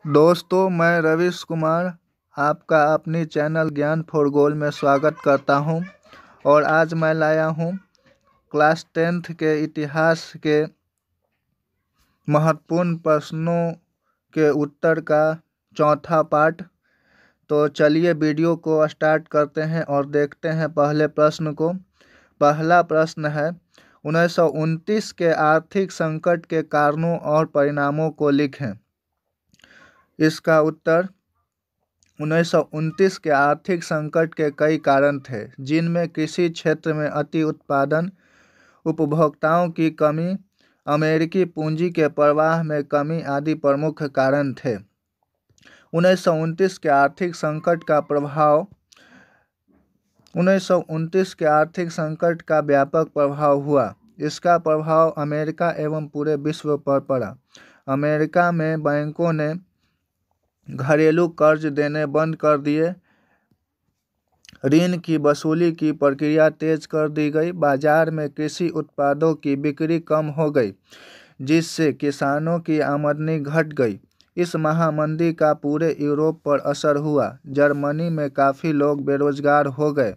दोस्तों, मैं रवीश कुमार आपका अपनी चैनल ज्ञान फॉर गोल में स्वागत करता हूं और आज मैं लाया हूं क्लास 10th के इतिहास के महत्वपूर्ण प्रश्नों के उत्तर का चौथा पार्ट। तो चलिए वीडियो को स्टार्ट करते हैं और देखते हैं पहले प्रश्न को। पहला प्रश्न है 1929 के आर्थिक संकट के कारणों और परिणामों को लिखें। इसका उत्तर 1929 के आर्थिक संकट के कई कारण थे, जिनमें कृषि क्षेत्र में अति उत्पादन, उपभोक्ताओं की कमी, अमेरिकी पूंजी के प्रवाह में कमी आदि प्रमुख कारण थे। 1929 के आर्थिक संकट का प्रभाव 1929 के आर्थिक संकट का व्यापक प्रभाव हुआ। इसका प्रभाव अमेरिका एवं पूरे विश्व पर पड़ा। अमेरिका में बैंकों ने घरेलू कर्ज देने बंद कर दिए, ऋण की वसूली की प्रक्रिया तेज कर दी गई, बाजार में कृषि उत्पादों की बिक्री कम हो गई, जिससे किसानों की आमदनी घट गई। इस महामंदी का पूरे यूरोप पर असर हुआ। जर्मनी में काफ़ी लोग बेरोजगार हो गए।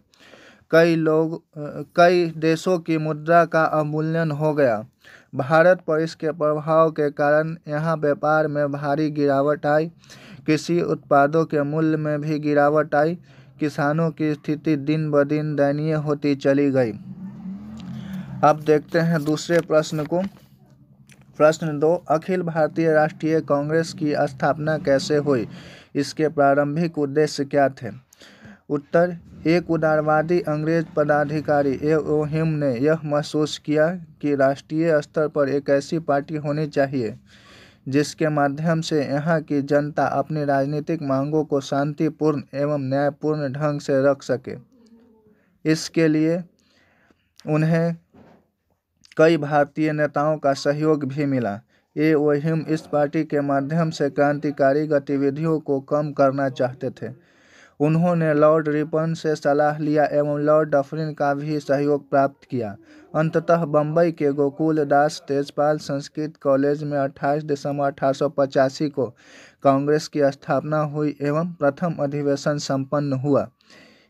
कई देशों की मुद्रा का अवमूल्यन हो गया। भारत पर इसके प्रभाव के कारण यहाँ व्यापार में भारी गिरावट आई। कृषि उत्पादों के मूल्य में भी गिरावट आई। किसानों की स्थिति दिन ब दिन दयनीय होती चली गई। अब देखते हैं दूसरे प्रश्न को। प्रश्न 2, अखिल भारतीय राष्ट्रीय कांग्रेस की स्थापना कैसे हुई? इसके प्रारंभिक उद्देश्य क्या थे? उत्तर, एक उदारवादी अंग्रेज पदाधिकारी ह्यूम ने यह महसूस किया कि राष्ट्रीय स्तर पर एक ऐसी पार्टी होनी चाहिए जिसके माध्यम से यहाँ की जनता अपनी राजनीतिक मांगों को शांतिपूर्ण एवं न्यायपूर्ण ढंग से रख सके। इसके लिए उन्हें कई भारतीय नेताओं का सहयोग भी मिला। ह्यूम इस पार्टी के माध्यम से क्रांतिकारी गतिविधियों को कम करना चाहते थे। उन्होंने लॉर्ड रिपन से सलाह लिया एवं लॉर्ड डफरिन का भी सहयोग प्राप्त किया। अंततः बम्बई के गोकुल दास तेजपाल संस्कृत कॉलेज में 28 दिसंबर 1885 को कांग्रेस की स्थापना हुई एवं प्रथम अधिवेशन संपन्न हुआ।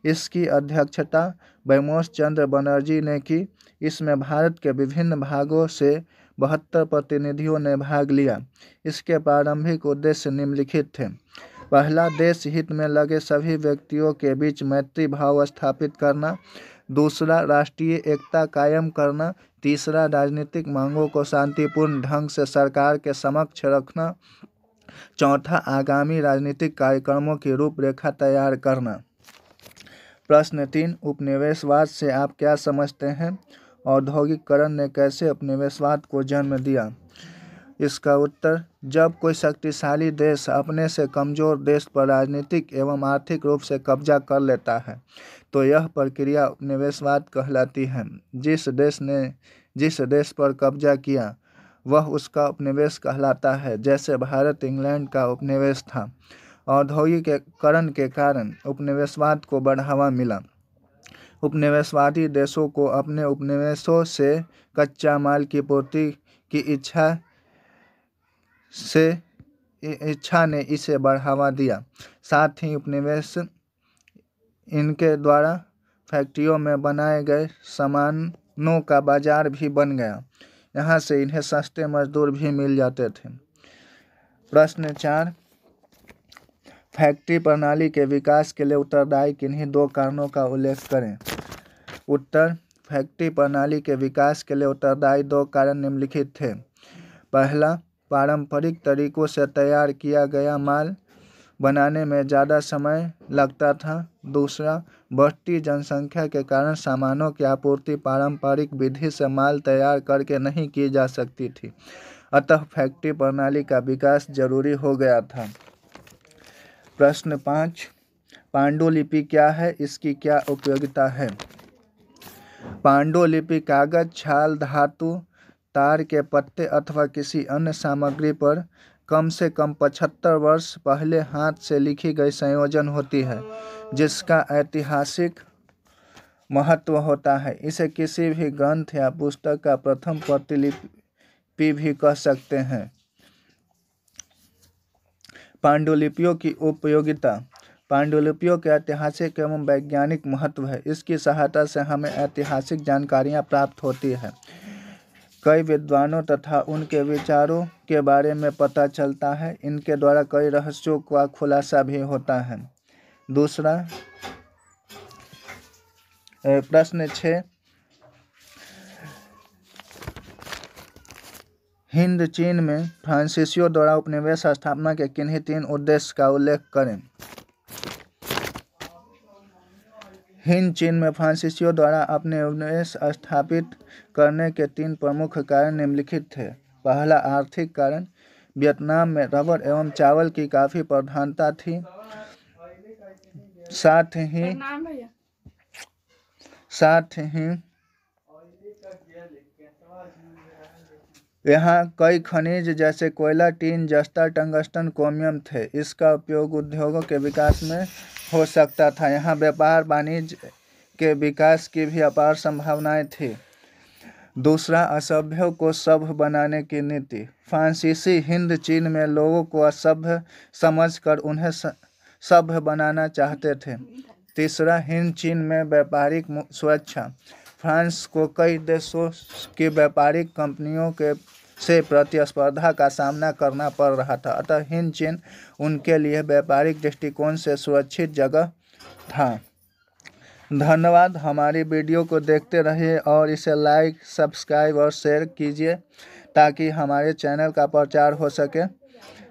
इसकी अध्यक्षता बैमोस चंद्र बनर्जी ने की। इसमें भारत के विभिन्न भागों से 72 प्रतिनिधियों ने भाग लिया। इसके प्रारंभिक उद्देश्य निम्नलिखित थे। पहला, देश हित में लगे सभी व्यक्तियों के बीच मैत्री भाव स्थापित करना। दूसरा, राष्ट्रीय एकता कायम करना। तीसरा, राजनीतिक मांगों को शांतिपूर्ण ढंग से सरकार के समक्ष रखना। चौथा, आगामी राजनीतिक कार्यक्रमों की रूपरेखा तैयार करना। प्रश्न 3, उपनिवेशवाद से आप क्या समझते हैं? औद्योगिकरण ने कैसे उपनिवेशवाद को जन्म दिया? इसका उत्तर, जब कोई शक्तिशाली देश अपने से कमजोर देश पर राजनीतिक एवं आर्थिक रूप से कब्जा कर लेता है तो यह प्रक्रिया उपनिवेशवाद कहलाती है। जिस देश पर कब्जा किया वह उसका उपनिवेश कहलाता है। जैसे भारत इंग्लैंड का उपनिवेश था। औद्योगिकरण के कारण उपनिवेशवाद को बढ़ावा मिला। उपनिवेशवादी देशों को अपने उपनिवेशों से कच्चा माल की पूर्ति की इच्छा ने इसे बढ़ावा दिया। साथ ही उपनिवेश इनके द्वारा फैक्ट्रियों में बनाए गए सामानों का बाजार भी बन गया। यहाँ से इन्हें सस्ते मजदूर भी मिल जाते थे। प्रश्न 4, फैक्ट्री प्रणाली के विकास के लिए उत्तरदायी किन्हीं दो कारणों का उल्लेख करें। उत्तर, फैक्ट्री प्रणाली के विकास के लिए उत्तरदायी दो कारण निम्नलिखित थे। पहला, पारंपरिक तरीकों से तैयार किया गया माल बनाने में ज़्यादा समय लगता था। दूसरा, बढ़ती जनसंख्या के कारण सामानों की आपूर्ति पारंपरिक विधि से माल तैयार करके नहीं की जा सकती थी। अतः फैक्ट्री प्रणाली का विकास जरूरी हो गया था। प्रश्न 5, पांडुलिपि क्या है? इसकी क्या उपयोगिता है? पांडुलिपि कागज, छाल, धातु, तार के पत्ते अथवा किसी अन्य सामग्री पर कम से कम 75 वर्ष पहले हाथ से लिखी गई संयोजन होती है, जिसका ऐतिहासिक महत्व होता है। इसे किसी भी ग्रंथ या पुस्तक का प्रथम प्रतिलिपि भी कह सकते हैं। पांडुलिपियों की उपयोगिता। पांडुलिपियों के ऐतिहासिक एवं वैज्ञानिक महत्व है। इसकी सहायता से हमें ऐतिहासिक जानकारियाँ प्राप्त होती है। कई विद्वानों तथा उनके विचारों के बारे में पता चलता है। इनके द्वारा कई रहस्यों का खुलासा भी होता है। दूसरा प्रश्न 6, हिंद चीन में फ्रांसीसियों द्वारा उपनिवेश स्थापना के किन्हीं 3 उद्देश्य का उल्लेख करें। हिंद चीन में फ्रांसीसियों द्वारा अपने उपनिवेश स्थापित करने के 3 प्रमुख कारण निम्नलिखित थे। पहला, आर्थिक कारण। वियतनाम में रबर एवं चावल की काफ़ी प्रधानता थी। साथ ही यहाँ कई खनिज जैसे कोयला, टीन, जस्ता, टंगस्टन, क्रोमियम थे। इसका उपयोग उद्योगों के विकास में हो सकता था। यहाँ व्यापार वाणिज्य के विकास की भी अपार संभावनाएं थी। दूसरा, असभ्यों को सभ्य बनाने की नीति। फ्रांसीसी हिंद चीन में लोगों को असभ्य समझकर उन्हें सभ्य बनाना चाहते थे। तीसरा, हिंद चीन में व्यापारिक सुरक्षा। फ्रांस को कई देशों की व्यापारिक कंपनियों से प्रतिस्पर्धा का सामना करना पड़ रहा था, अतः हिंद चीन उनके लिए व्यापारिक दृष्टिकोण से सुरक्षित जगह था। धन्यवाद। हमारी वीडियो को देखते रहिए और इसे लाइक, सब्सक्राइब और शेयर कीजिए ताकि हमारे चैनल का प्रचार हो सके।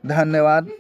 धन्यवाद।